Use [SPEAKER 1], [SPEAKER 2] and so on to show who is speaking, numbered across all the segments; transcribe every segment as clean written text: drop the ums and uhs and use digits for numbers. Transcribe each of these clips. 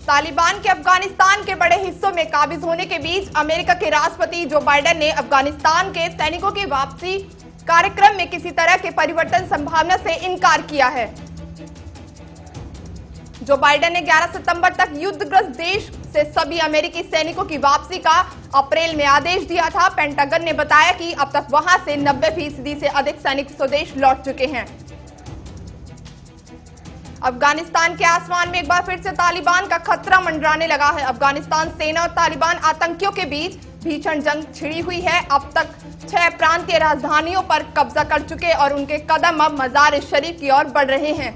[SPEAKER 1] तालिबान के अफगानिस्तान के बड़े हिस्सों में काबिज होने के बीच अमेरिका के राष्ट्रपति जो बाइडेन ने अफगानिस्तान के सैनिकों की वापसी कार्यक्रम में किसी तरह के परिवर्तन संभावना से इनकार किया है। जो बाइडेन ने 11 सितंबर तक युद्धग्रस्त देश से सभी अमेरिकी सैनिकों की वापसी का अप्रैल में आदेश दिया था। पेंटागन ने बताया कि अब तक वहां से 90% से अधिक सैनिक स्वदेश लौट चुके हैं। अफगानिस्तान के आसमान में एक बार फिर से तालिबान का खतरा मंडराने लगा है। अफगानिस्तान सेना और तालिबान आतंकियों के बीच भीषण जंग छिड़ी हुई है। अब तक 6 प्रांतीय राजधानियों पर कब्जा कर चुके और उनके कदम अब मजार शरीफ की ओर बढ़ रहे हैं।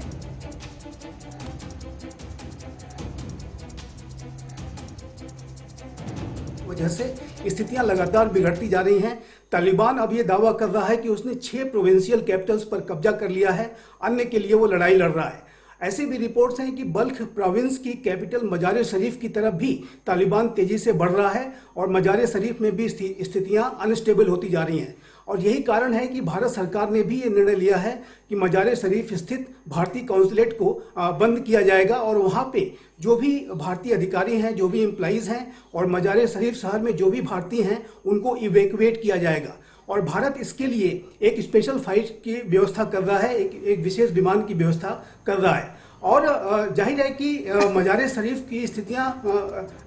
[SPEAKER 2] वजह से स्थितियां लगातार बिगड़ती जा रही हैं। तालिबान अब ये दावा कर रहा है कि उसने 6 प्रोविंशियल कैपिटल्स पर कब्जा कर लिया है, अन्य के लिए वो लड़ाई लड़ रहा है। ऐसी भी रिपोर्ट्स हैं कि बल्ख प्रोविंस की कैपिटल मजार शरीफ की तरफ भी तालिबान तेजी से बढ़ रहा है और मजार शरीफ में भी स्थितियां अनस्टेबल होती जा रही हैं। और यही कारण है कि भारत सरकार ने भी ये निर्णय लिया है कि मजार शरीफ स्थित भारतीय काउंसुलेट को बंद किया जाएगा और वहाँ पे जो भी भारतीय अधिकारी हैं, जो भी एम्प्लॉइज़ हैं और मजार शरीफ शहर में जो भी भारतीय हैं उनको इवैक्यूएट किया जाएगा। और भारत इसके लिए एक स्पेशल फ्लाइट की व्यवस्था कर रहा है, एक विशेष विमान की व्यवस्था कर रहा है। और जाहिर है कि मजार शरीफ की स्थितियां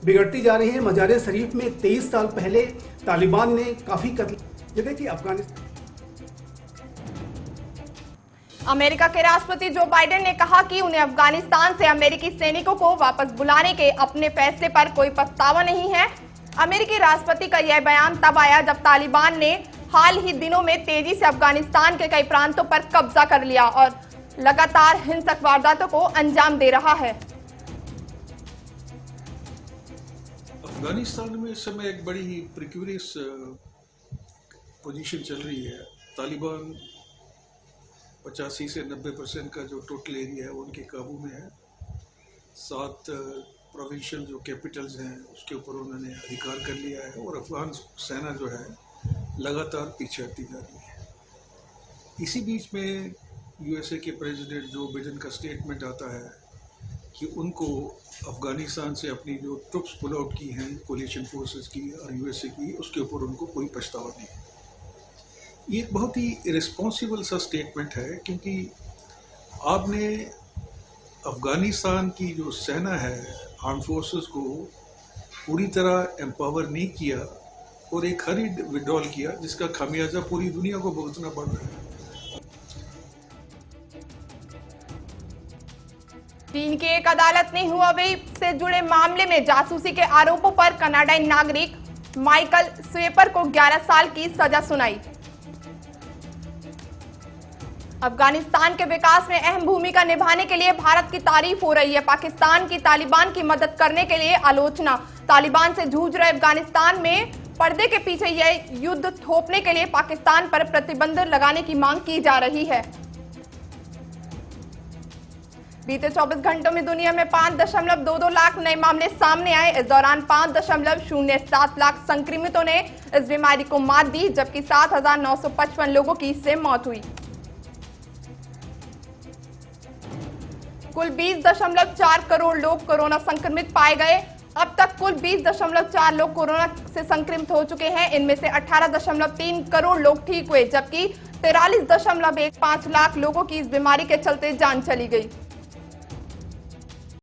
[SPEAKER 2] बिगड़ती जा रही हैं। मजार शरीफ में 23 साल पहले तालिबान ने काफ़ी कत्ल, ये देखिए अफगानिस्तान।
[SPEAKER 1] अमेरिका के राष्ट्रपति जो बाइडेन ने कहा कि उन्हें अफगानिस्तान से अमेरिकी सैनिकों को वापस बुलाने के अपने फैसले पर कोई पछतावा नहीं है। अमेरिकी राष्ट्रपति का यह बयान तब आया जब तालिबान ने हाल ही दिनों में तेजी से अफगानिस्तान के कई प्रांतों पर कब्जा कर लिया और लगातार हिंसक वारदातों को अंजाम दे रहा है।
[SPEAKER 3] अफगानिस्तान में इस समय एक बड़ी ही प्रिक्यूरियस पोजीशन चल रही है। तालिबान 85 से 90% का जो टोटल एरिया है वो उनके काबू में है। 7 प्रोविंशियल जो कैपिटल्स हैं उसके ऊपर उन्होंने अधिकार कर लिया है और अफगान सेना जो है लगातार पीछे हटती जा रही है। इसी बीच में यूएसए के प्रेसिडेंट जो बाइडेन का स्टेटमेंट आता है कि उनको अफगानिस्तान से अपनी जो ट्रुप्स पुल आउट की हैं कोलिशन फोर्सेस की और यूएसए की, उसके ऊपर उनको कोई पछतावा नहीं है। ये एक बहुत ही इरेस्पॉन्सिबल सा स्टेटमेंट है क्योंकि आपने अफगानिस्तान की जो सेना है, आर्म फोर्सेस को पूरी तरह एम्पावर नहीं किया और एक हरीड विड्रॉल किया जिसका खामियाजा पूरी दुनिया को भुगतना पड़ रहा है।
[SPEAKER 1] चीन की एक अदालत ने हुआवेई से जुड़े मामले में जासूसी के आरोपों पर कनाडाई नागरिक माइकल स्वेपर को 11 साल की सजा सुनाई। अफगानिस्तान के विकास में अहम भूमिका निभाने के लिए भारत की तारीफ हो रही है। पाकिस्तान की तालिबान की मदद करने के लिए आलोचना। तालिबान से जूझ रहे अफगानिस्तान में पर्दे के पीछे यह युद्ध थोपने के लिए पाकिस्तान पर प्रतिबंध लगाने की मांग की जा रही है। बीते 24 घंटों में दुनिया में 5.22 लाख नए मामले सामने आए। इस दौरान 5.07 लाख संक्रमितों ने इस बीमारी को मात दी, जबकि 7,955 लोगों की इससे मौत हुई। कुल 20.4 करोड़ लोग कोरोना संक्रमित पाए गए। अब तक कुल 20.4 लोग कोरोना से संक्रमित हो चुके हैं। इनमें से 18.3 करोड़ लोग ठीक हुए, जबकि 43.15 लाख लोगों की इस बीमारी के चलते जान चली गई।